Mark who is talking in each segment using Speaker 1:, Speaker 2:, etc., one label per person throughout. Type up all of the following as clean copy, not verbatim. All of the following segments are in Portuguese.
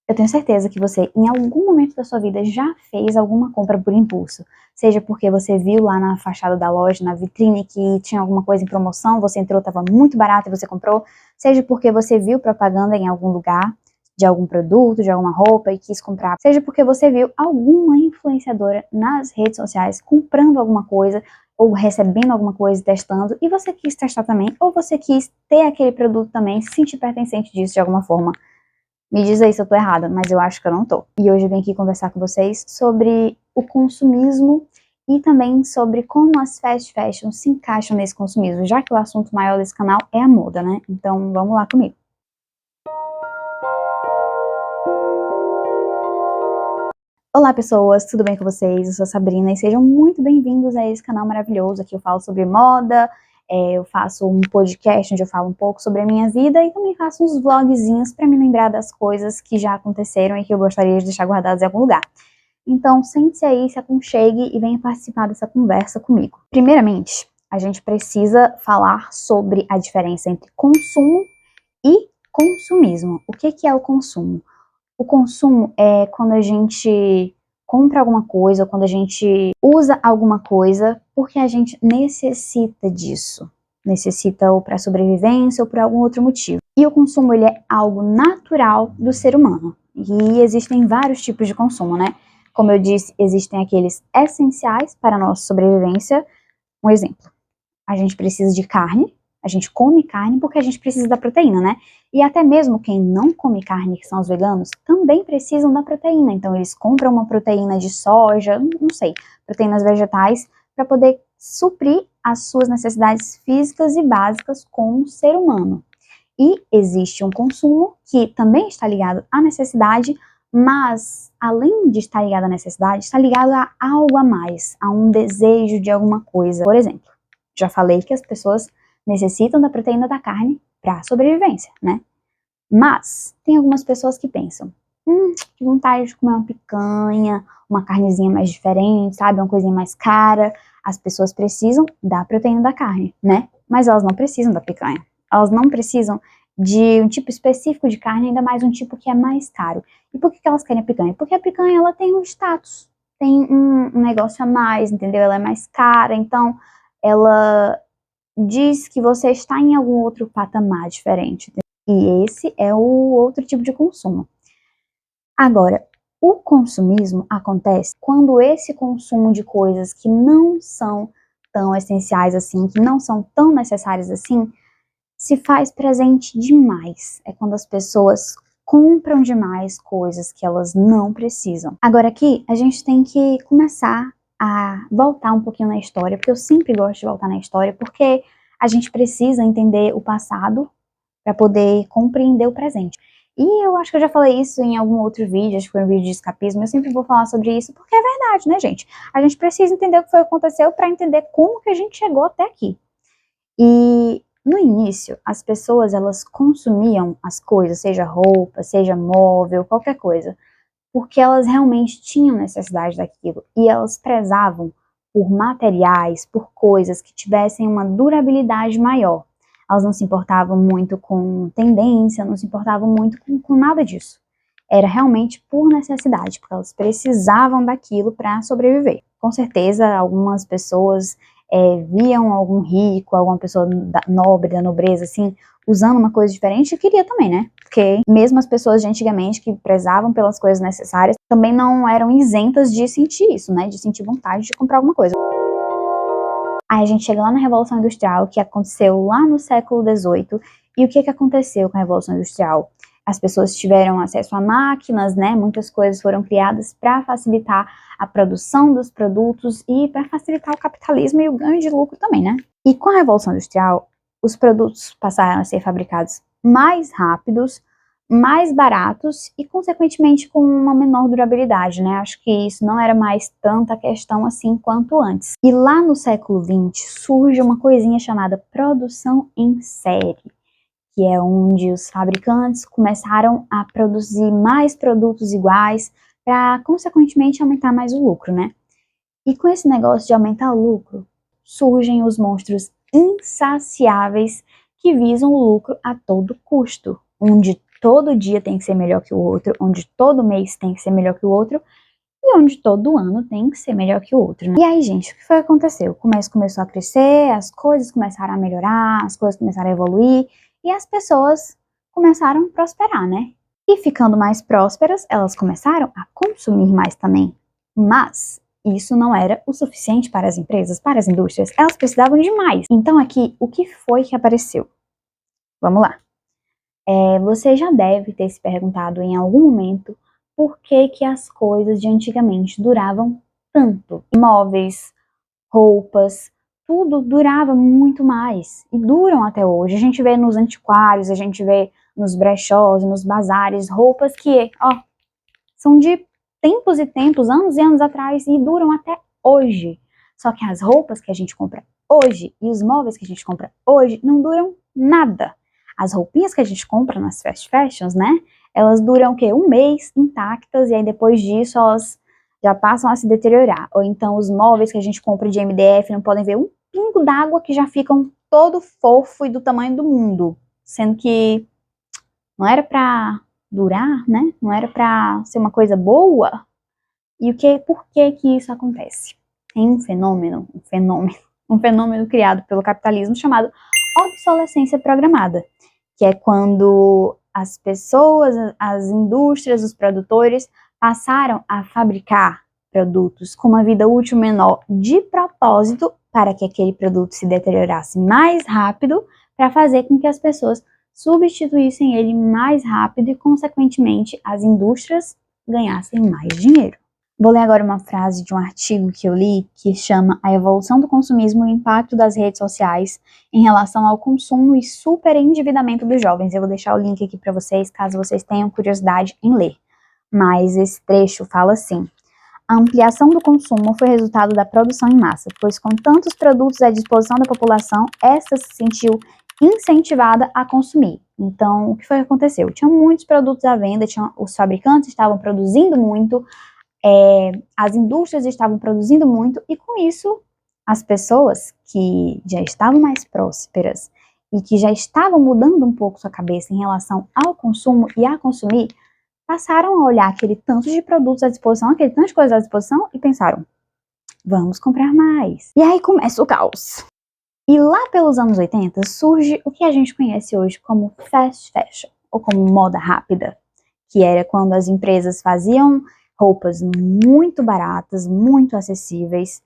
Speaker 1: Eu tenho certeza que você, em algum momento da sua vida, já fez alguma compra por impulso. Seja porque você viu lá na fachada da loja, na vitrine, que tinha alguma coisa em promoção, você entrou, estava muito barato e você comprou. Seja porque você viu propaganda em algum lugar, de algum produto, de alguma roupa e quis comprar. Seja porque você viu alguma influenciadora nas redes sociais comprando alguma coisa, ou recebendo alguma coisa e testando, e você quis testar também, ou você quis ter aquele produto também, se sentir pertencente disso de alguma forma. Me diz aí se eu tô errada, mas eu acho que eu não tô. E hoje eu vim aqui conversar com vocês sobre o consumismo e também sobre como as fast fashion se encaixam nesse consumismo, já que o assunto maior desse canal é a moda, né? Então vamos lá comigo. Olá pessoas, tudo bem com vocês? Eu sou a Sabrina e sejam muito bem-vindos a esse canal maravilhoso. Aqui eu falo sobre moda, eu faço um podcast onde eu falo um pouco sobre a minha vida e também faço uns vlogzinhos para me lembrar das coisas que já aconteceram e que eu gostaria de deixar guardadas em algum lugar. Então sente-se aí, se aconchegue e venha participar dessa conversa comigo. Primeiramente, a gente precisa falar sobre a diferença entre consumo e consumismo. O que é o consumo? O consumo é quando a gente compra alguma coisa, quando a gente usa alguma coisa porque a gente necessita disso. Necessita ou para sobrevivência ou por algum outro motivo. E o consumo, ele é algo natural do ser humano. E existem vários tipos de consumo, né? Como eu disse, existem aqueles essenciais para a nossa sobrevivência. Um exemplo, a gente precisa de carne, a gente come carne porque a gente precisa da proteína, né? E até mesmo quem não come carne, que são os veganos, também precisam da proteína. Então eles compram uma proteína de soja, não sei, proteínas vegetais, para poder suprir as suas necessidades físicas e básicas como ser humano. E existe um consumo que também está ligado à necessidade, mas além de estar ligado à necessidade, está ligado a algo a mais, a um desejo de alguma coisa. Por exemplo, já falei que as pessoas necessitam da proteína da carne para sobrevivência, né? Mas tem algumas pessoas que pensam, que vontade de comer uma picanha, uma carnezinha mais diferente, sabe? Uma coisinha mais cara. As pessoas precisam da proteína da carne, né? Mas elas não precisam da picanha. Elas não precisam de um tipo específico de carne, ainda mais um tipo que é mais caro. E por que elas querem a picanha? Porque a picanha, ela tem um status, tem um negócio a mais, entendeu? Ela é mais cara, então ela diz que você está em algum outro patamar diferente. E esse é o outro tipo de consumo. Agora, o consumismo acontece quando esse consumo de coisas que não são tão essenciais assim, que não são tão necessárias assim, se faz presente demais. É quando as pessoas compram demais coisas que elas não precisam. Agora aqui, a gente tem que começar a voltar um pouquinho na história, porque eu sempre gosto de voltar na história, porque a gente precisa entender o passado para poder compreender o presente. E eu acho que eu já falei isso em algum outro vídeo, acho que foi um vídeo de escapismo, eu sempre vou falar sobre isso, porque é verdade, né, gente? A gente precisa entender o que foi que aconteceu para entender como que a gente chegou até aqui. E no início, as pessoas, elas consumiam as coisas, seja roupa, seja móvel, qualquer coisa, porque elas realmente tinham necessidade daquilo, e elas prezavam por materiais, por coisas que tivessem uma durabilidade maior. Elas não se importavam muito com tendência, não se importavam muito com nada disso. Era realmente por necessidade, porque elas precisavam daquilo para sobreviver. Com certeza, algumas pessoas viam algum rico, alguma pessoa nobre, da nobreza, assim, usando uma coisa diferente, e queria também, né? Porque mesmo as pessoas de antigamente que prezavam pelas coisas necessárias, também não eram isentas de sentir isso, né? De sentir vontade de comprar alguma coisa. Aí a gente chega lá na Revolução Industrial, que aconteceu lá no século XVIII, e o que aconteceu com a Revolução Industrial? As pessoas tiveram acesso a máquinas, né? Muitas coisas foram criadas para facilitar a produção dos produtos e para facilitar o capitalismo e o ganho de lucro também, né? E com a Revolução Industrial, os produtos passaram a ser fabricados mais rápidos, mais baratos e, consequentemente, com uma menor durabilidade, né? Acho que isso não era mais tanta questão assim quanto antes. E lá no século XX surge uma coisinha chamada produção em série, que é onde os fabricantes começaram a produzir mais produtos iguais para, consequentemente, aumentar mais o lucro, né? E com esse negócio de aumentar o lucro, surgem os monstros insaciáveis que visam o lucro a todo custo, onde todo dia tem que ser melhor que o outro, onde todo mês tem que ser melhor que o outro, e onde todo ano tem que ser melhor que o outro, né? E aí, gente, o que foi que aconteceu? O comércio começou a crescer, as coisas começaram a melhorar, as coisas começaram a evoluir, e as pessoas começaram a prosperar, né? E ficando mais prósperas, elas começaram a consumir mais também. Mas isso não era o suficiente para as empresas, para as indústrias. Elas precisavam de mais. Então aqui, o que foi que apareceu? Vamos lá. Você já deve ter se perguntado em algum momento por que que as coisas de antigamente duravam tanto. Imóveis, roupas, tudo durava muito mais. E duram até hoje. A gente vê nos antiquários, a gente vê nos brechós, nos bazares, roupas que, ó, são de tempos e tempos, anos e anos atrás, e duram até hoje. Só que as roupas que a gente compra hoje e os móveis que a gente compra hoje não duram nada. As roupinhas que a gente compra nas fast fashions, né? Elas duram o quê? Um mês intactas, e aí depois disso elas já passam a se deteriorar. Ou então os móveis que a gente compra de MDF não podem ver um pingo d'água que já ficam todo fofo e do tamanho do mundo. Sendo que não era pra durar, né? Não era pra ser uma coisa boa. E por que que isso acontece? Tem um fenômeno criado pelo capitalismo chamado obsolescência programada, que é quando as pessoas, as indústrias, os produtores passaram a fabricar produtos com uma vida útil menor de propósito para que aquele produto se deteriorasse mais rápido, para fazer com que as pessoas substituíssem ele mais rápido e, consequentemente, as indústrias ganhassem mais dinheiro. Vou ler agora uma frase de um artigo que eu li que chama A Evolução do Consumismo e o Impacto das Redes Sociais em relação ao consumo e superendividamento dos jovens. Eu vou deixar o link aqui para vocês, caso vocês tenham curiosidade em ler. Mas esse trecho fala assim: a ampliação do consumo foi resultado da produção em massa, pois com tantos produtos à disposição da população, esta se sentiu incentivada a consumir. Então, o que foi que aconteceu? Tinha muitos produtos à venda, os fabricantes estavam produzindo muito, as indústrias estavam produzindo muito, e com isso, as pessoas que já estavam mais prósperas e que já estavam mudando um pouco sua cabeça em relação ao consumo e a consumir, passaram a olhar aquele tanto de produtos à disposição, aquele tanto de coisas à disposição, e pensaram, vamos comprar mais. E aí começa o caos. E lá pelos anos 80 surge o que a gente conhece hoje como fast fashion, ou como moda rápida, que era quando as empresas faziam roupas muito baratas, muito acessíveis,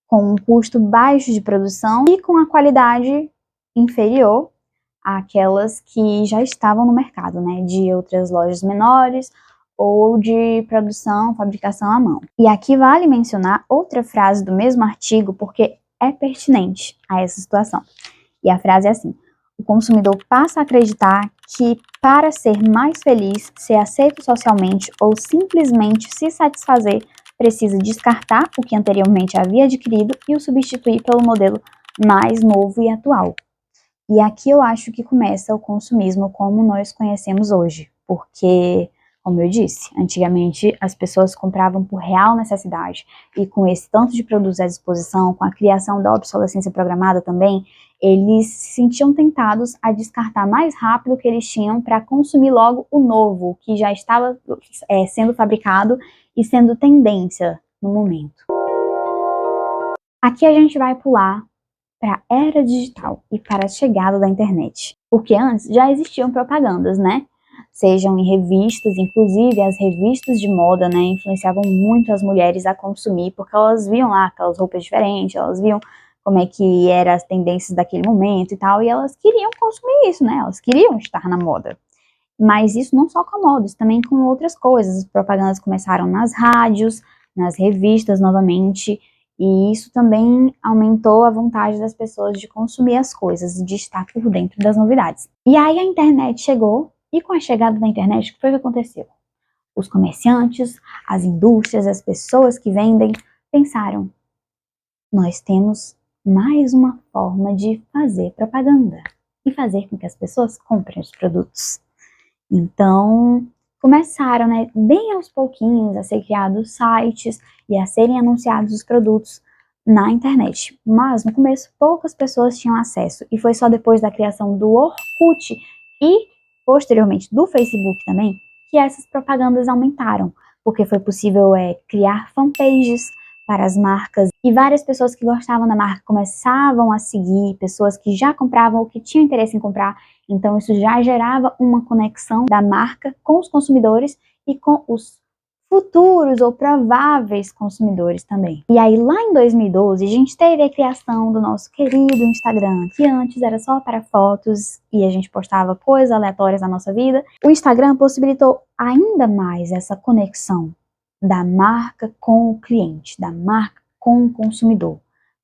Speaker 1: com um custo baixo de produção e com a qualidade inferior àquelas que já estavam no mercado, né, de outras lojas menores ou de produção, fabricação à mão. E aqui vale mencionar outra frase do mesmo artigo, porque é pertinente a essa situação. E a frase é assim: o consumidor passa a acreditar que, para ser mais feliz, ser aceito socialmente ou simplesmente se satisfazer, precisa descartar o que anteriormente havia adquirido e o substituir pelo modelo mais novo e atual. E aqui eu acho que começa o consumismo como nós conhecemos hoje, porque, como eu disse, antigamente as pessoas compravam por real necessidade, e com esse tanto de produtos à disposição, com a criação da obsolescência programada também, eles se sentiam tentados a descartar mais rápido o que eles tinham para consumir logo o novo, que já estava sendo fabricado e sendo tendência no momento. Aqui a gente vai pular para a era digital e para a chegada da internet. Porque antes já existiam propagandas, né? Sejam em revistas, inclusive as revistas de moda, né, influenciavam muito as mulheres a consumir, porque elas viam lá aquelas roupas diferentes, elas viam como é que eram as tendências daquele momento e tal, e elas queriam consumir isso, né? Elas queriam estar na moda. Mas isso não só com a moda, isso também com outras coisas. As propagandas começaram nas rádios, nas revistas novamente, e isso também aumentou a vontade das pessoas de consumir as coisas, de estar por dentro das novidades. E aí a internet chegou, e com a chegada da internet, o que foi que aconteceu? Os comerciantes, as indústrias, as pessoas que vendem, pensaram, nós temos mais uma forma de fazer propaganda e fazer com que as pessoas comprem os produtos. Então, começaram, né, bem aos pouquinhos, a ser criados sites e a serem anunciados os produtos na internet. Mas, no começo, poucas pessoas tinham acesso. E foi só depois da criação do Orkut e posteriormente do Facebook também, que essas propagandas aumentaram, porque foi possível criar fanpages para as marcas e várias pessoas que gostavam da marca começavam a seguir, pessoas que já compravam ou que tinham interesse em comprar, então isso já gerava uma conexão da marca com os consumidores e com os futuros ou prováveis consumidores também. E aí lá em 2012 a gente teve a criação do nosso querido Instagram, que antes era só para fotos e a gente postava coisas aleatórias da nossa vida. O Instagram possibilitou ainda mais essa conexão da marca com o cliente, da marca com o consumidor,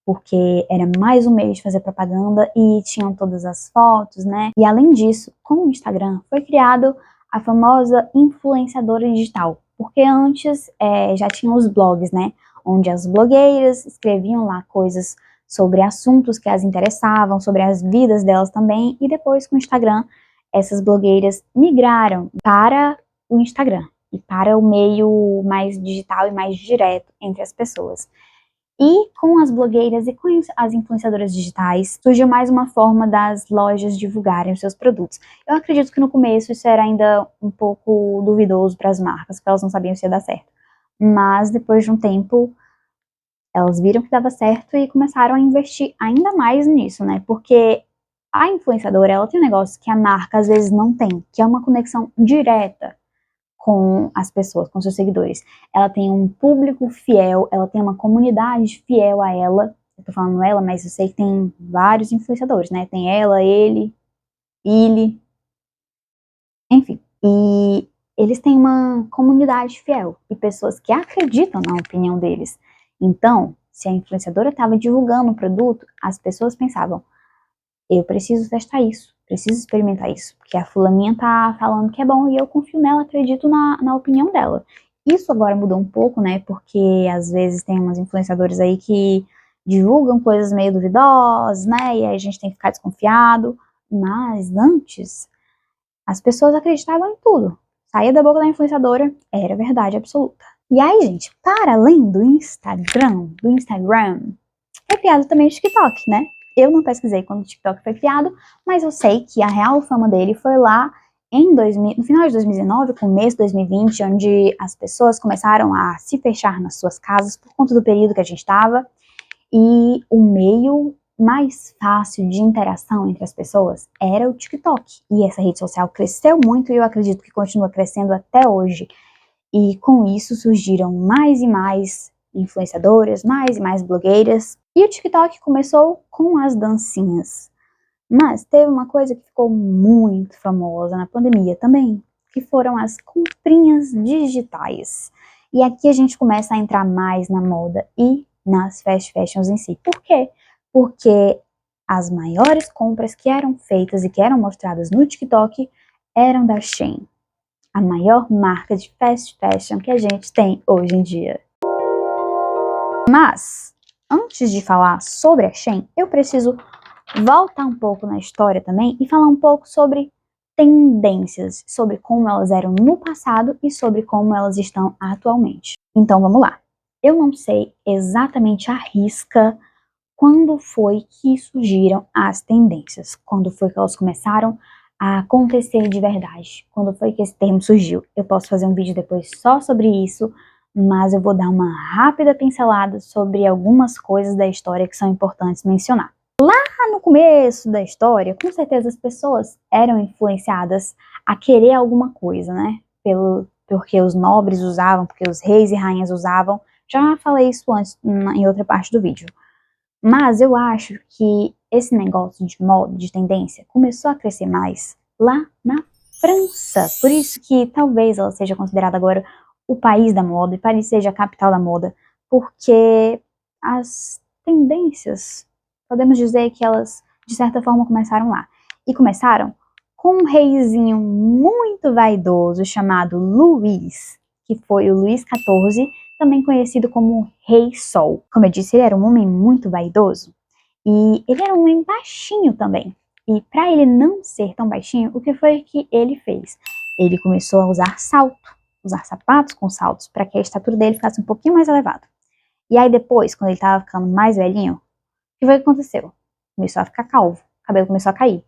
Speaker 1: porque era mais um meio de fazer propaganda e tinham todas as fotos, né? E além disso, com o Instagram foi criado a famosa influenciadora digital, porque antes já tinham os blogs, né? Onde as blogueiras escreviam lá coisas sobre assuntos que as interessavam, sobre as vidas delas também, e depois com o Instagram, essas blogueiras migraram para o Instagram e para o meio mais digital e mais direto entre as pessoas. E com as blogueiras e com as influenciadoras digitais, surgiu mais uma forma das lojas divulgarem os seus produtos. Eu acredito que no começo isso era ainda um pouco duvidoso para as marcas, porque elas não sabiam se ia dar certo. Mas depois de um tempo, elas viram que dava certo e começaram a investir ainda mais nisso, né? Porque a influenciadora, ela tem um negócio que a marca às vezes não tem, que é uma conexão direta com as pessoas, com seus seguidores. Ela tem um público fiel, ela tem uma comunidade fiel a ela. Eu tô falando ela, mas eu sei que tem vários influenciadores, né? Tem ela, ele, enfim. E eles têm uma comunidade fiel e pessoas que acreditam na opinião deles. Então, se a influenciadora estava divulgando o produto, as pessoas pensavam, eu preciso testar isso, preciso experimentar isso, porque a fulaninha tá falando que é bom e eu confio nela, acredito na opinião dela. Isso agora mudou um pouco, né, porque às vezes tem umas influenciadores aí que divulgam coisas meio duvidosas, né, e aí a gente tem que ficar desconfiado, mas antes as pessoas acreditavam em tudo. Saía da boca da influenciadora, era verdade absoluta. E aí, gente, para além do Instagram, foi criado também o TikTok, né? Eu não pesquisei quando o TikTok foi criado, mas eu sei que a real fama dele foi lá no final de 2019, começo de 2020, onde as pessoas começaram a se fechar nas suas casas por conta do período que a gente estava, e o meio mais fácil de interação entre as pessoas era o TikTok. E essa rede social cresceu muito e eu acredito que continua crescendo até hoje. E com isso surgiram mais e mais influenciadoras, mais e mais blogueiras. E o TikTok começou com as dancinhas. Mas teve uma coisa que ficou muito famosa na pandemia também, que foram as comprinhas digitais. E aqui a gente começa a entrar mais na moda e nas fast fashions em si. Por quê? Porque as maiores compras que eram feitas e que eram mostradas no TikTok eram da Shein, a maior marca de fast fashion que a gente tem hoje em dia. Mas, antes de falar sobre a Shein, eu preciso voltar um pouco na história também e falar um pouco sobre tendências, sobre como elas eram no passado e sobre como elas estão atualmente. Então vamos lá. Eu não sei exatamente à risca quando foi que surgiram as tendências, quando foi que elas começaram a acontecer de verdade, quando foi que esse termo surgiu. Eu posso fazer um vídeo depois só sobre isso, mas eu vou dar uma rápida pincelada sobre algumas coisas da história que são importantes mencionar. No começo da história, com certeza as pessoas eram influenciadas a querer alguma coisa, né? Porque os nobres usavam, porque os reis e rainhas usavam. Já falei isso antes em outra parte do vídeo. Mas eu acho que esse negócio de moda, de tendência, começou a crescer mais lá na França. Por isso que talvez ela seja considerada agora o país da moda e Paris seja a capital da moda, porque as tendências, podemos dizer que elas, de certa forma, começaram lá. E começaram com um reizinho muito vaidoso chamado Luís, que foi o Luís XIV, também conhecido como Rei Sol. Como eu disse, ele era um homem muito vaidoso e ele era um homem baixinho também. E para ele não ser tão baixinho, o que foi que ele fez? Ele começou a usar salto, usar sapatos com saltos, para que a estatura dele ficasse um pouquinho mais elevada. E aí depois, quando ele estava ficando mais velhinho, o que foi que aconteceu? Começou a ficar calvo, o cabelo começou a cair.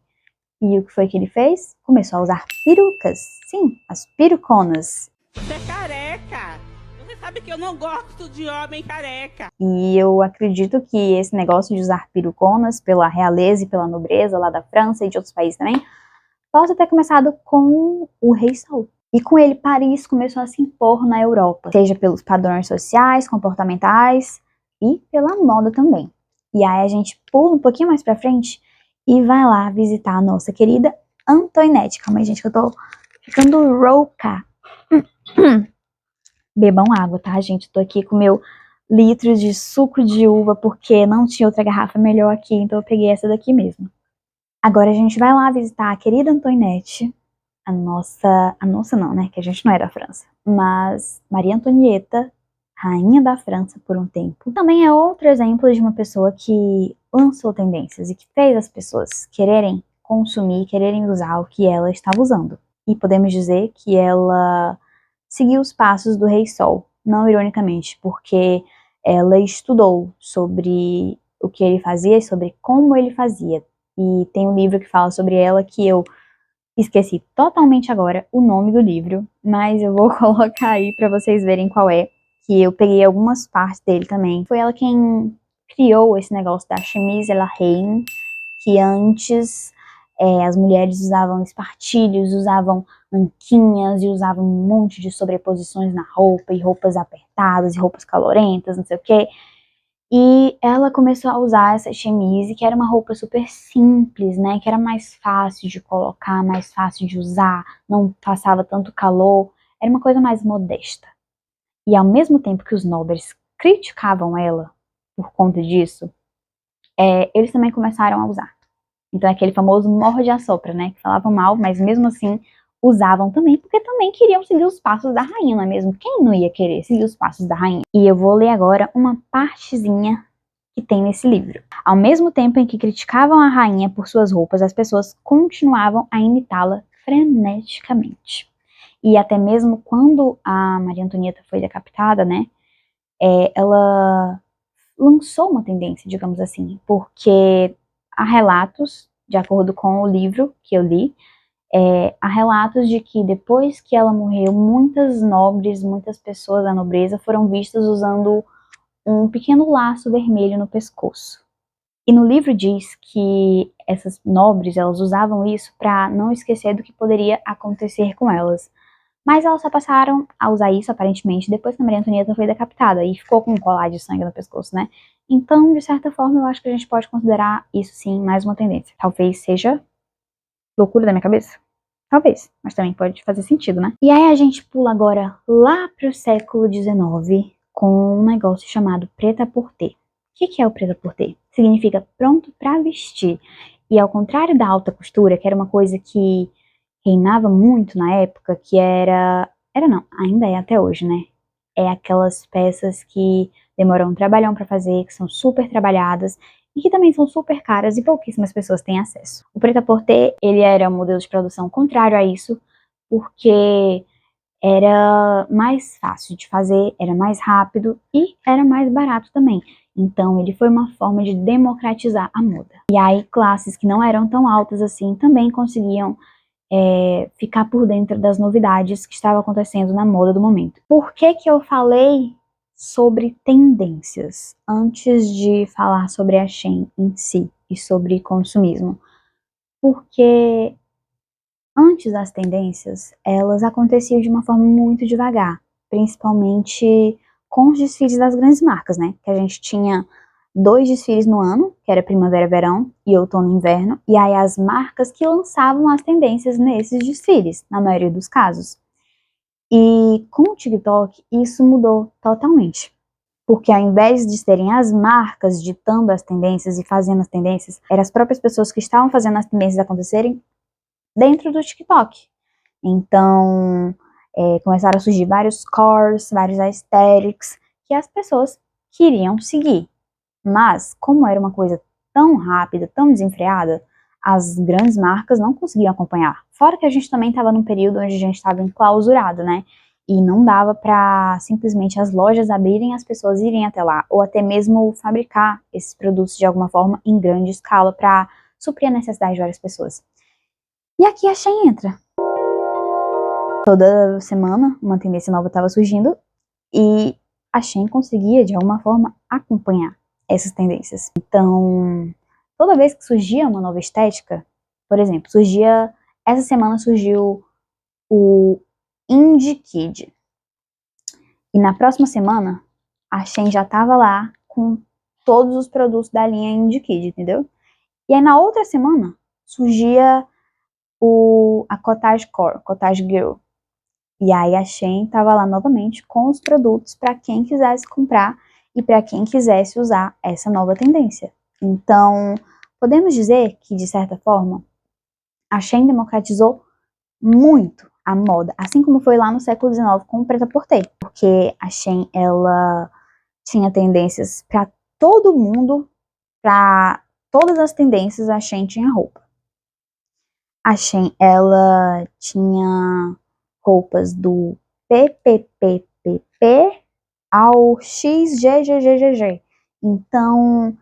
Speaker 1: E o que foi que ele fez? Começou a usar perucas. Sim, as peruconas.
Speaker 2: Você é careca! Você sabe que eu não gosto de homem careca.
Speaker 1: E eu acredito que esse negócio de usar peruconas pela realeza e pela nobreza lá da França e de outros países também, possa ter começado com o Rei Saul. E com ele, Paris começou a se impor na Europa, seja pelos padrões sociais, comportamentais e pela moda também. E aí a gente pula um pouquinho mais pra frente e vai lá visitar a nossa querida Antoinette. Calma aí, gente, que eu tô ficando rouca. Bebam água, tá, gente? Tô aqui com meu litro de suco de uva, porque não tinha outra garrafa melhor aqui, então eu peguei essa daqui mesmo. Agora a gente vai lá visitar a querida Antoinette, a nossa não, né, que a gente não é da França, mas Maria Antonieta, rainha da França por um tempo, também é outro exemplo de uma pessoa que lançou tendências e que fez as pessoas quererem consumir, quererem usar o que ela estava usando. E podemos dizer que ela seguiu os passos do Rei Sol, não ironicamente, porque ela estudou sobre o que ele fazia e sobre como ele fazia. E tem um livro que fala sobre ela que eu esqueci totalmente agora o nome do livro, mas eu vou colocar aí para vocês verem qual é, que eu peguei algumas partes dele também. Foi ela quem criou esse negócio da chemise à la reine, que antes as mulheres usavam espartilhos, usavam anquinhas e usavam um monte de sobreposições na roupa, e roupas apertadas, e roupas calorentas, não sei o quê. E ela começou a usar essa chemise, que era uma roupa super simples, né? Que era mais fácil de colocar, mais fácil de usar, não passava tanto calor, era uma coisa mais modesta. E ao mesmo tempo que os nobres criticavam ela por conta disso, eles também começaram a usar. Então é aquele famoso morde a sopra, né? Que falavam mal, mas mesmo assim usavam também, porque também queriam seguir os passos da rainha, não é mesmo? Quem não ia querer seguir os passos da rainha? E eu vou ler agora uma partezinha que tem nesse livro. Ao mesmo tempo em que criticavam a rainha por suas roupas, as pessoas continuavam a imitá-la freneticamente. E até mesmo quando a Maria Antonieta foi decapitada, né? Ela lançou uma tendência, digamos assim, porque há relatos, de acordo com o livro que eu li, há relatos de que depois que ela morreu, muitas nobres, muitas pessoas da nobreza foram vistas usando um pequeno laço vermelho no pescoço. E no livro diz que essas nobres, elas usavam isso para não esquecer do que poderia acontecer com elas. Mas elas só passaram a usar isso, aparentemente, depois que a Maria Antonieta foi decapitada e ficou com um colar de sangue no pescoço, né? Então, de certa forma, eu acho que a gente pode considerar isso, sim, mais uma tendência. Talvez seja loucura da minha cabeça. Talvez, mas também pode fazer sentido, né? E aí a gente pula agora lá pro século XIX com um negócio chamado prêt-à-porter. O que é o prêt-à-porter? Significa pronto para vestir. E ao contrário da alta costura, que era uma coisa que reinava muito na época, que ainda é até hoje, né? É aquelas peças que demoram um trabalhão para fazer, que são super trabalhadas e que também são super caras e pouquíssimas pessoas têm acesso. O prêt-à-porter, ele era um modelo de produção contrário a isso, porque era mais fácil de fazer, era mais rápido e era mais barato também. Então, ele foi uma forma de democratizar a moda. E aí, classes que não eram tão altas assim também conseguiam ficar por dentro das novidades que estavam acontecendo na moda do momento. Por que eu falei sobre tendências antes de falar sobre a Shein em si e sobre consumismo? Porque antes das tendências, elas aconteciam de uma forma muito devagar, principalmente com os desfiles das grandes marcas, né? Que a gente tinha 2 desfiles no ano, que era primavera-verão e outono-inverno, e aí as marcas que lançavam as tendências nesses desfiles, na maioria dos casos. E com o TikTok, isso mudou totalmente. Porque ao invés de serem as marcas ditando as tendências e fazendo as tendências, eram as próprias pessoas que estavam fazendo as tendências acontecerem dentro do TikTok. Então, começaram a surgir vários cores, vários aesthetics, que as pessoas queriam seguir. Mas, como era uma coisa tão rápida, tão desenfreada, as grandes marcas não conseguiam acompanhar. Fora que a gente também estava num período onde a gente estava enclausurado, né? E não dava para simplesmente as lojas abrirem e as pessoas irem até lá, ou até mesmo fabricar esses produtos de alguma forma em grande escala para suprir a necessidade de várias pessoas. E aqui a Shein entra. Toda semana uma tendência nova estava surgindo e a Shein conseguia, de alguma forma, acompanhar essas tendências. Então, toda vez que surgia uma nova estética, por exemplo, essa semana surgiu o Indie Kid. E na próxima semana, a Shein já estava lá com todos os produtos da linha Indie Kid, entendeu? E aí na outra semana, surgia a Cottage Core, Cottage Girl. E aí a Shein estava lá novamente com os produtos para quem quisesse comprar e para quem quisesse usar essa nova tendência. Então, podemos dizer que, de certa forma, a Shein democratizou muito a moda, assim como foi lá no século XIX com o Prêt-à-Porter, porque a Shein, ela tinha tendências para todo mundo, para todas as tendências a Shein tinha roupa. A Shein, ela tinha roupas do PPPPP ao XGGGGG. Então,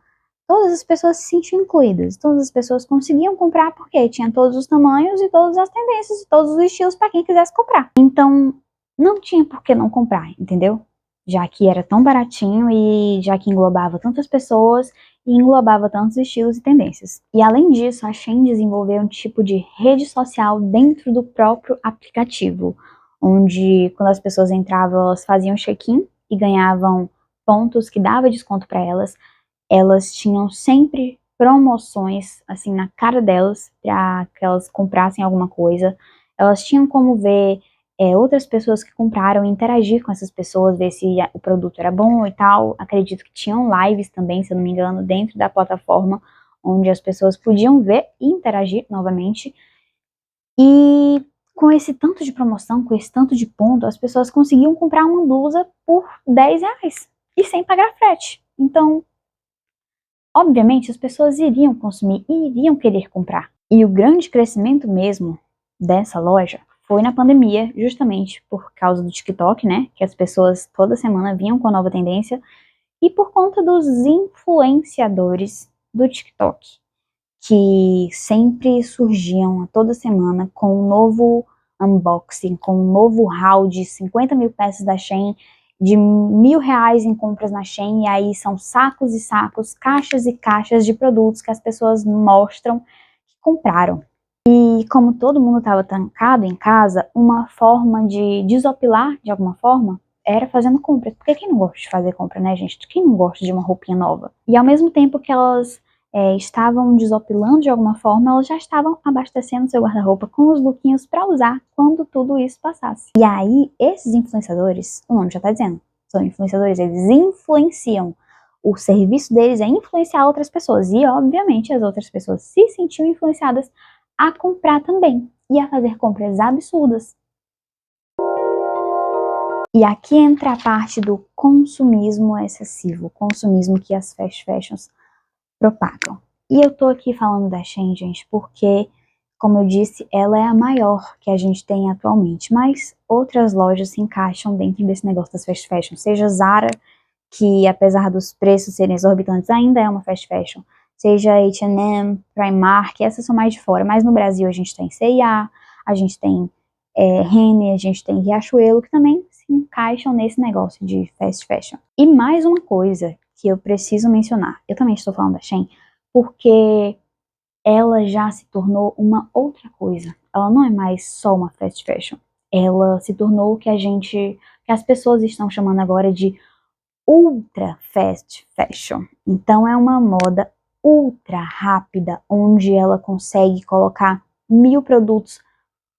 Speaker 1: todas as pessoas se sentiam incluídas, todas as pessoas conseguiam comprar porque tinha todos os tamanhos e todas as tendências e todos os estilos para quem quisesse comprar. Então, não tinha por que não comprar, entendeu? Já que era tão baratinho e já que englobava tantas pessoas e englobava tantos estilos e tendências. E além disso, a Shein desenvolveu um tipo de rede social dentro do próprio aplicativo, onde quando as pessoas entravam, elas faziam check-in e ganhavam pontos que dava desconto para elas. Elas tinham sempre promoções, assim, na cara delas, para que elas comprassem alguma coisa. Elas tinham como ver outras pessoas que compraram e interagir com essas pessoas, ver se o produto era bom e tal. Acredito que tinham lives também, se eu não me engano, dentro da plataforma, onde as pessoas podiam ver e interagir novamente. E com esse tanto de promoção, com esse tanto de ponto, as pessoas conseguiam comprar uma blusa por R$10 e sem pagar frete. Então, obviamente, as pessoas iriam consumir e iriam querer comprar. E o grande crescimento mesmo dessa loja foi na pandemia, justamente por causa do TikTok, né? Que as pessoas toda semana vinham com a nova tendência, e por conta dos influenciadores do TikTok, que sempre surgiam a toda semana com um novo unboxing, com um novo haul de 50 mil peças da Shein, de R$1.000 em compras na Shein, e aí são sacos e sacos, caixas e caixas de produtos que as pessoas mostram que compraram. E como todo mundo estava trancado em casa, uma forma de desopilar, de alguma forma, era fazendo compras. Porque quem não gosta de fazer compra, né, gente? Quem não gosta de uma roupinha nova? E ao mesmo tempo que elas estavam desopilando de alguma forma, elas já estavam abastecendo seu guarda-roupa com os lookinhos para usar quando tudo isso passasse. E aí, esses influenciadores, o nome já tá dizendo, são influenciadores, eles influenciam. O serviço deles é influenciar outras pessoas. E, obviamente, as outras pessoas se sentiam influenciadas a comprar também e a fazer compras absurdas. E aqui entra a parte do consumismo excessivo, consumismo que as fast fashions propagam. E eu tô aqui falando da Shein, gente, porque, como eu disse, ela é a maior que a gente tem atualmente, mas outras lojas se encaixam dentro desse negócio das fast fashion, seja Zara, que apesar dos preços serem exorbitantes, ainda é uma fast fashion, seja H&M, Primark, essas são mais de fora, mas no Brasil a gente tem C&A, a gente tem Renner, a gente tem Riachuelo, que também se encaixam nesse negócio de fast fashion. E mais uma coisa que eu preciso mencionar, eu também estou falando da Shein, porque ela já se tornou uma outra coisa. Ela não é mais só uma fast fashion. Ela se tornou o que as pessoas estão chamando agora de ultra fast fashion. Então é uma moda ultra rápida, onde ela consegue colocar 1.000 produtos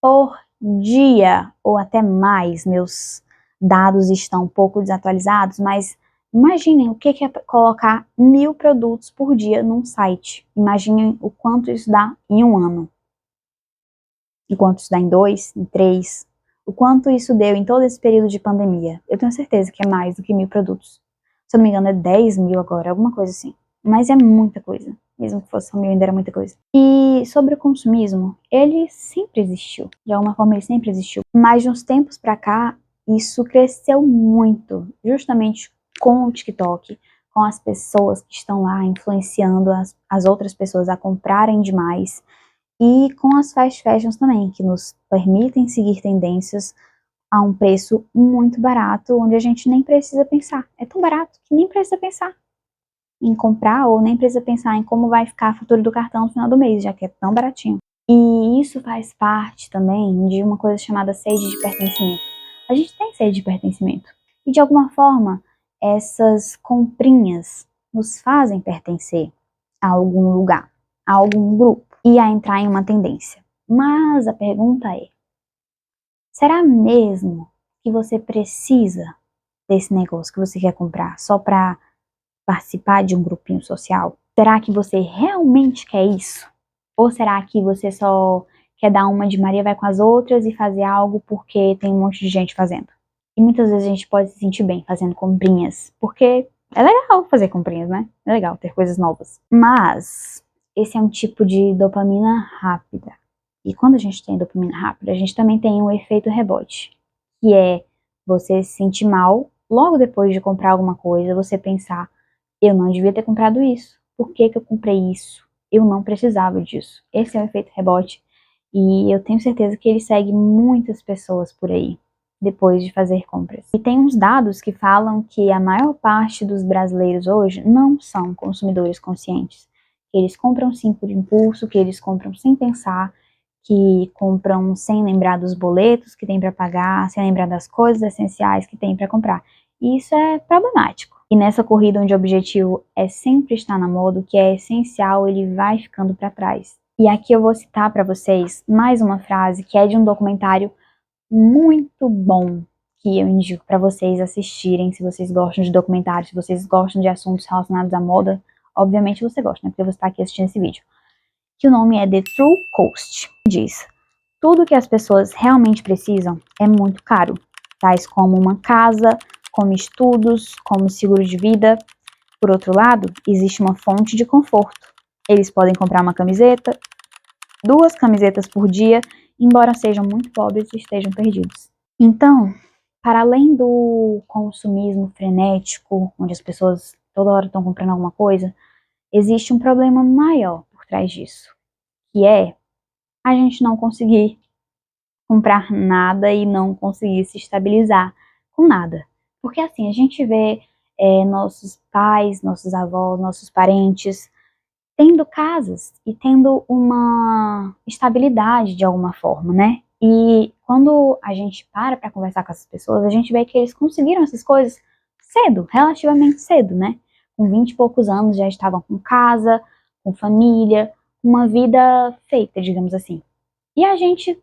Speaker 1: por dia, ou até mais. Meus dados estão um pouco desatualizados, mas imaginem o que é colocar 1.000 produtos por dia num site. Imaginem o quanto isso dá em um ano. E quanto isso dá em 2, em 3. O quanto isso deu em todo esse período de pandemia. Eu tenho certeza que é mais do que 1.000 produtos. Se eu não me engano, é 10 mil agora, alguma coisa assim. Mas é muita coisa. Mesmo que fosse só 1.000, ainda era muita coisa. E sobre o consumismo, ele sempre existiu. De alguma forma, ele sempre existiu. Mas de uns tempos pra cá, isso cresceu muito. Justamente com o TikTok, com as pessoas que estão lá influenciando as outras pessoas a comprarem demais. E com as fast fashions também, que nos permitem seguir tendências a um preço muito barato, onde a gente nem precisa pensar. É tão barato que nem precisa pensar em comprar ou nem precisa pensar em como vai ficar a fatura do cartão no final do mês, já que é tão baratinho. E isso faz parte também de uma coisa chamada sede de pertencimento. A gente tem sede de pertencimento. E de alguma forma, essas comprinhas nos fazem pertencer a algum lugar, a algum grupo e a entrar em uma tendência. Mas a pergunta é: será mesmo que você precisa desse negócio que você quer comprar só para participar de um grupinho social? Será que você realmente quer isso? Ou será que você só quer dar uma de Maria vai com as outras e fazer algo porque tem um monte de gente fazendo? E muitas vezes a gente pode se sentir bem fazendo comprinhas, porque é legal fazer comprinhas, né? É legal ter coisas novas. Mas esse é um tipo de dopamina rápida. E quando a gente tem dopamina rápida, a gente também tem um efeito rebote, que é você se sentir mal logo depois de comprar alguma coisa, você pensar: eu não devia ter comprado isso. Por que que eu comprei isso? Eu não precisava disso. Esse é o efeito rebote. E eu tenho certeza que ele segue muitas pessoas por aí, depois de fazer compras. E tem uns dados que falam que a maior parte dos brasileiros hoje não são consumidores conscientes. Que eles compram sim por impulso, que eles compram sem pensar, que compram sem lembrar dos boletos que tem para pagar, sem lembrar das coisas essenciais que tem para comprar. E isso é problemático. E nessa corrida onde o objetivo é sempre estar na moda, o que é essencial, ele vai ficando para trás. E aqui eu vou citar para vocês mais uma frase que é de um documentário muito bom, que eu indico para vocês assistirem, se vocês gostam de documentários, se vocês gostam de assuntos relacionados à moda. Obviamente você gosta, né? Porque você está aqui assistindo esse vídeo. Que o nome é The True Cost. Diz: tudo que as pessoas realmente precisam é muito caro, tais como uma casa, como estudos, como seguro de vida. Por outro lado, existe uma fonte de conforto. Eles podem comprar uma camiseta, 2 camisetas por dia, embora sejam muito pobres e estejam perdidos. Então, para além do consumismo frenético, onde as pessoas toda hora estão comprando alguma coisa, existe um problema maior por trás disso, que é a gente não conseguir comprar nada e não conseguir se estabilizar com nada. Porque assim, a gente vê nossos pais, nossos avós, nossos parentes tendo casas e tendo uma estabilidade de alguma forma, né? E quando a gente para conversar com essas pessoas, a gente vê que eles conseguiram essas coisas cedo, relativamente cedo, né? Com 20 e poucos anos já estavam com casa, com família, uma vida feita, digamos assim. E a gente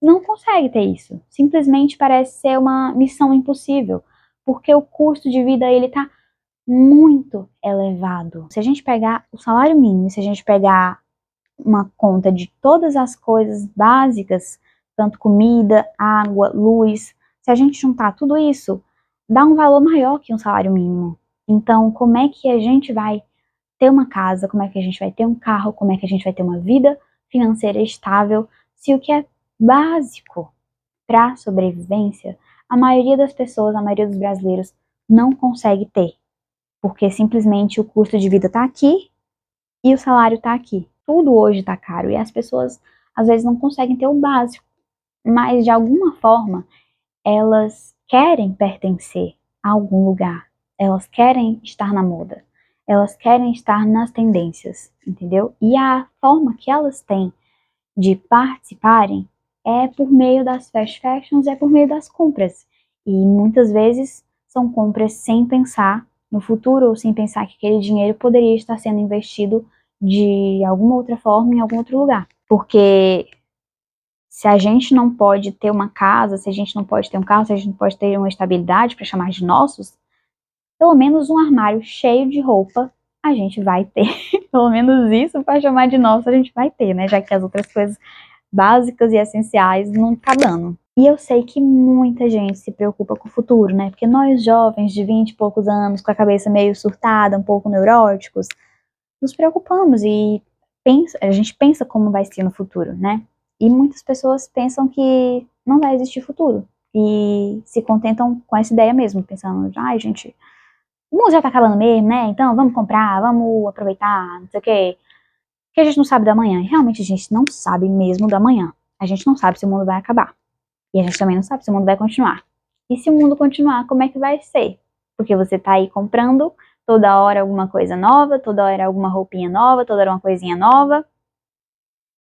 Speaker 1: não consegue ter isso. Simplesmente parece ser uma missão impossível, porque o custo de vida ele tá muito elevado. Se a gente pegar o salário mínimo, se a gente pegar uma conta de todas as coisas básicas, tanto comida, água, luz, se a gente juntar tudo isso, dá um valor maior que um salário mínimo. Então, como é que a gente vai ter uma casa, como é que a gente vai ter um carro, como é que a gente vai ter uma vida financeira estável, se o que é básico para sobrevivência, a maioria das pessoas, a maioria dos brasileiros não consegue ter, porque simplesmente o custo de vida está aqui e o salário está aqui. Tudo hoje está caro e as pessoas às vezes não conseguem ter o básico, mas de alguma forma elas querem pertencer a algum lugar, elas querem estar na moda, elas querem estar nas tendências, entendeu? E a forma que elas têm de participarem é por meio das fast fashions, é por meio das compras. E muitas vezes são compras sem pensar no futuro ou sem pensar que aquele dinheiro poderia estar sendo investido de alguma outra forma em algum outro lugar. Porque se a gente não pode ter uma casa, se a gente não pode ter um carro, se a gente não pode ter uma estabilidade para chamar de nossos, pelo menos um armário cheio de roupa a gente vai ter. Pelo menos isso para chamar de nosso a gente vai ter, né? Já que as outras coisas básicas e essenciais não tá dando. E eu sei que muita gente se preocupa com o futuro, né? Porque nós jovens de 20 e poucos anos, com a cabeça meio surtada, um pouco neuróticos, nos preocupamos e a gente pensa como vai ser no futuro, né? E muitas pessoas pensam que não vai existir futuro. E se contentam com essa ideia mesmo, pensando: ai, gente, o mundo já tá acabando mesmo, né? Então vamos comprar, vamos aproveitar, não sei o quê. Porque a gente não sabe da manhã. E realmente a gente não sabe mesmo da manhã. A gente não sabe se o mundo vai acabar. E a gente também não sabe se o mundo vai continuar. E se o mundo continuar, como é que vai ser? Porque você tá aí comprando toda hora alguma coisa nova, toda hora alguma roupinha nova, toda hora uma coisinha nova.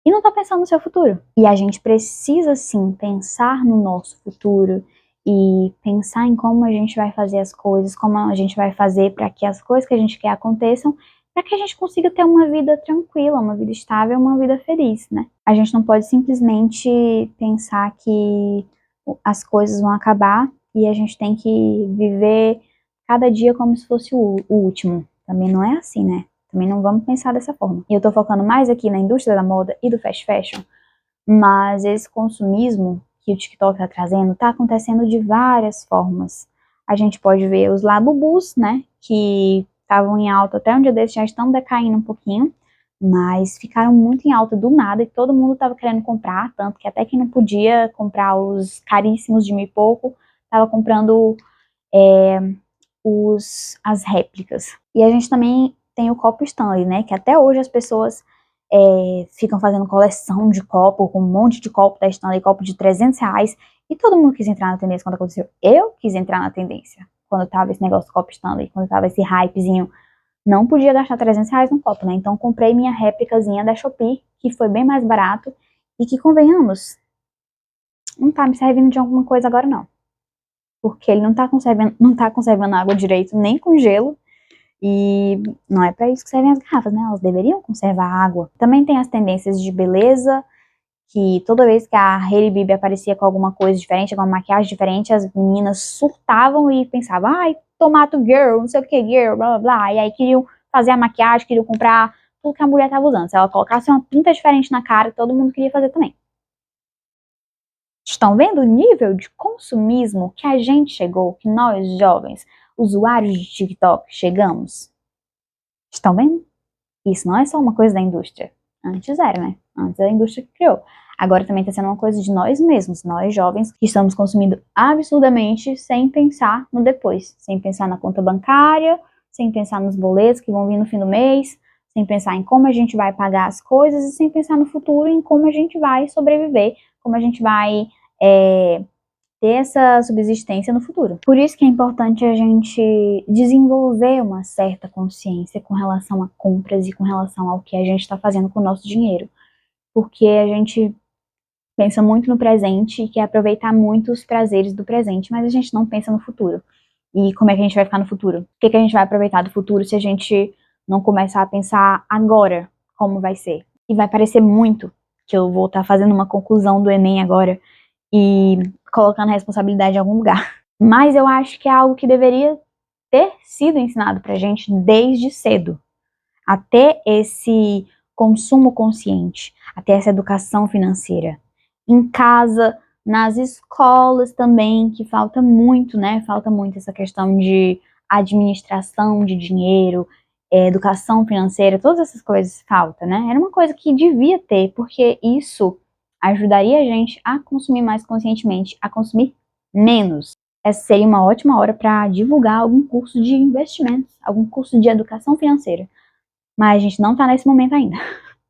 Speaker 1: E não tá pensando no seu futuro. E a gente precisa sim pensar no nosso futuro e pensar em como a gente vai fazer as coisas, como a gente vai fazer para que as coisas que a gente quer aconteçam, para que a gente consiga ter uma vida tranquila, uma vida estável, uma vida feliz, né? A gente não pode simplesmente pensar que as coisas vão acabar e a gente tem que viver cada dia como se fosse o último. Também não é assim, né? Também não vamos pensar dessa forma. E eu tô focando mais aqui na indústria da moda e do fast fashion, mas esse consumismo que o TikTok tá trazendo tá acontecendo de várias formas. A gente pode ver os labubus, né, que estavam em alta até um dia desses, já estão decaindo um pouquinho, mas ficaram muito em alta do nada e todo mundo tava querendo comprar, tanto que até quem não podia comprar os caríssimos de 1.000 e pouco, tava comprando as réplicas. E a gente também tem o copo Stanley, né? Que até hoje as pessoas ficam fazendo coleção de copo, com um monte de copo da Stanley, copo de R$ 300, e todo mundo quis entrar na tendência quando aconteceu. Eu quis entrar na tendência quando tava esse negócio do copo Stanley, quando tava esse hypezinho. Não podia gastar R$ 300 no copo, né? Então comprei minha réplicazinha da Shopee, que foi bem mais barato, e que, convenhamos, não tá me servindo de alguma coisa agora, não. Porque ele não tá conservando água direito, nem com gelo. E não é para isso que servem as garrafas, né? Elas deveriam conservar água. Também tem as tendências de beleza, que toda vez que a Hailey Bieber aparecia com alguma coisa diferente, alguma maquiagem diferente, as meninas surtavam e pensavam, ai, tomato girl, não sei o que girl, blá blá blá. E aí queriam fazer a maquiagem, queriam comprar tudo que a mulher tava usando. Se ela colocasse uma pinta diferente na cara, todo mundo queria fazer também. Estão vendo o nível de consumismo que a gente chegou, que nós jovens, usuários de TikTok, chegamos? Estão vendo? Isso não é só uma coisa da indústria. Antes era, né? Antes a indústria que criou. Agora também está sendo uma coisa de nós mesmos, nós jovens, que estamos consumindo absurdamente sem pensar no depois. Sem pensar na conta bancária, sem pensar nos boletos que vão vir no fim do mês, sem pensar em como a gente vai pagar as coisas e sem pensar no futuro, em como a gente vai sobreviver, como a gente vai ter essa subsistência no futuro. Por isso que é importante a gente desenvolver uma certa consciência com relação a compras e com relação ao que a gente está fazendo com o nosso dinheiro. Porque a gente pensa muito no presente e quer aproveitar muito os prazeres do presente, mas a gente não pensa no futuro. E como é que a gente vai ficar no futuro? O que a gente vai aproveitar do futuro se a gente não começar a pensar agora como vai ser? E vai parecer muito que eu vou estar fazendo uma conclusão do Enem agora e colocando a responsabilidade em algum lugar. Mas eu acho que é algo que deveria ter sido ensinado pra gente desde cedo. Até esse consumo consciente, até essa educação financeira. Em casa, nas escolas também, que falta muito, né? Falta muito essa questão de administração de dinheiro, educação financeira, todas essas coisas falta, né? Era uma coisa que devia ter, porque isso ajudaria a gente a consumir mais conscientemente, a consumir menos. Essa seria uma ótima hora para divulgar algum curso de investimentos, algum curso de educação financeira. Mas a gente não tá nesse momento ainda.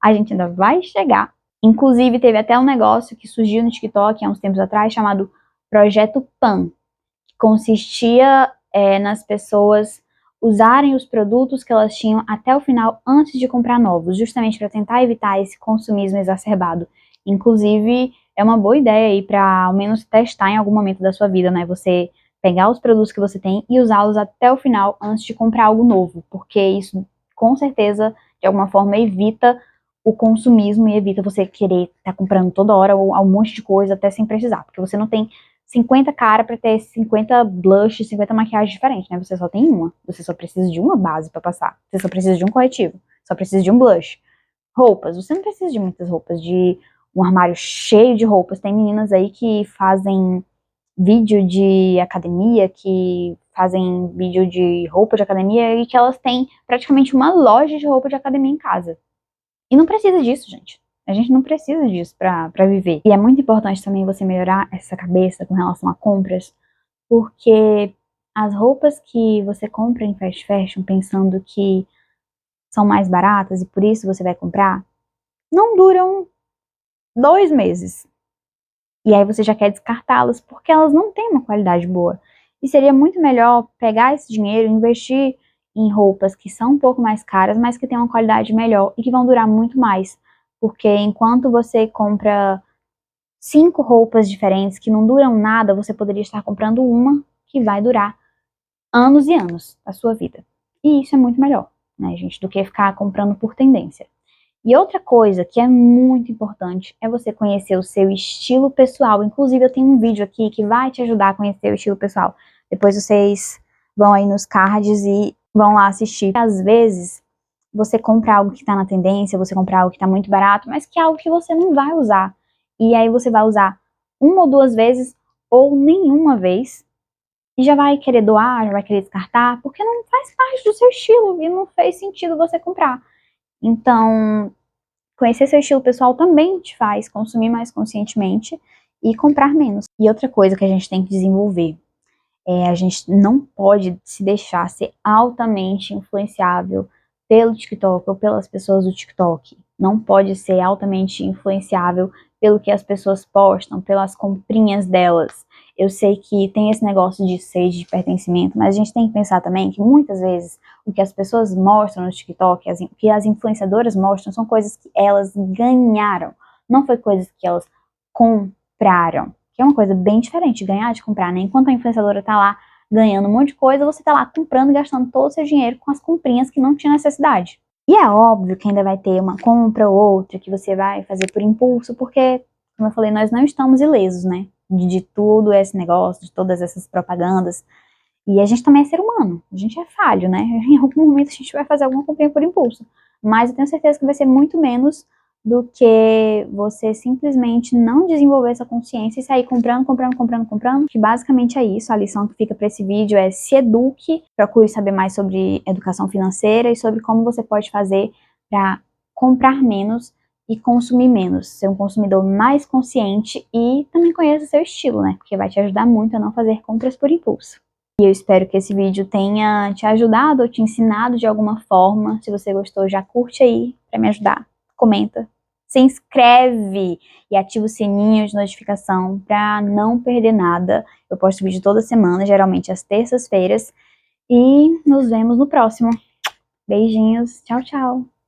Speaker 1: A gente ainda vai chegar. Inclusive, teve até um negócio que surgiu no TikTok há uns tempos atrás, chamado Projeto PAN, que consistia nas pessoas usarem os produtos que elas tinham até o final antes de comprar novos, justamente para tentar evitar esse consumismo exacerbado. Inclusive, é uma boa ideia aí para ao menos testar em algum momento da sua vida, né? Você pegar os produtos que você tem e usá-los até o final antes de comprar algo novo, porque isso com certeza de alguma forma evita o consumismo e evita você querer estar comprando toda hora um monte de coisa até sem precisar, porque você não tem 50 cara para ter 50 blush, 50 maquiagens diferentes, né? Você só tem uma. Você só precisa de uma base para passar. Você só precisa de um corretivo. Só precisa de um blush. Roupas. Você não precisa de muitas roupas, de um armário cheio de roupas. Tem meninas aí que fazem vídeo de academia, que fazem vídeo de roupa de academia e que elas têm praticamente uma loja de roupa de academia em casa. E não precisa disso, gente. A gente não precisa disso pra viver. E é muito importante também você melhorar essa cabeça com relação a compras, porque as roupas que você compra em fast fashion pensando que são mais baratas e por isso você vai comprar, não duram 2 meses. E aí você já quer descartá-las porque elas não têm uma qualidade boa. E seria muito melhor pegar esse dinheiro e investir em roupas que são um pouco mais caras, mas que têm uma qualidade melhor e que vão durar muito mais. Porque enquanto você compra 5 roupas diferentes que não duram nada, você poderia estar comprando uma que vai durar anos e anos da sua vida. E isso é muito melhor, né, gente, do que ficar comprando por tendência. E outra coisa que é muito importante é você conhecer o seu estilo pessoal. Inclusive, eu tenho um vídeo aqui que vai te ajudar a conhecer o estilo pessoal. Depois vocês vão aí nos cards e vão lá assistir. Às vezes, você compra algo que tá na tendência, você compra algo que tá muito barato, mas que é algo que você não vai usar. E aí você vai usar 1 ou 2 vezes, ou nenhuma vez, e já vai querer doar, já vai querer descartar, porque não faz parte do seu estilo e não fez sentido você comprar. Então, conhecer seu estilo pessoal também te faz consumir mais conscientemente e comprar menos. E outra coisa que a gente tem que desenvolver a gente não pode se deixar ser altamente influenciável pelo TikTok ou pelas pessoas do TikTok. Não pode ser altamente influenciável pelo que as pessoas postam, pelas comprinhas delas. Eu sei que tem esse negócio de sede de pertencimento, mas a gente tem que pensar também que muitas vezes o que as pessoas mostram no TikTok, o que as influenciadoras mostram, são coisas que elas ganharam, não foi coisas que elas compraram. Que é uma coisa bem diferente de ganhar de comprar, né? Enquanto a influenciadora tá lá ganhando um monte de coisa, você tá lá comprando e gastando todo o seu dinheiro com as comprinhas que não tinha necessidade. E é óbvio que ainda vai ter uma compra ou outra que você vai fazer por impulso, porque, como eu falei, nós não estamos ilesos, né? De tudo esse negócio, de todas essas propagandas. E a gente também é ser humano, a gente é falho, né? Em algum momento a gente vai fazer alguma comprinha por impulso. Mas eu tenho certeza que vai ser muito menos do que você simplesmente não desenvolver essa consciência e sair comprando, que basicamente é isso. A lição que fica para esse vídeo é: se eduque, procure saber mais sobre educação financeira e sobre como você pode fazer para comprar menos e consumir menos, ser um consumidor mais consciente e também conheça seu estilo, né? Porque vai te ajudar muito a não fazer compras por impulso. E eu espero que esse vídeo tenha te ajudado ou te ensinado de alguma forma. Se você gostou, já curte aí para me ajudar. Comenta, se inscreve e ativa o sininho de notificação para não perder nada. Eu posto vídeo toda semana, geralmente às terças-feiras. E nos vemos no próximo. Beijinhos, tchau, tchau!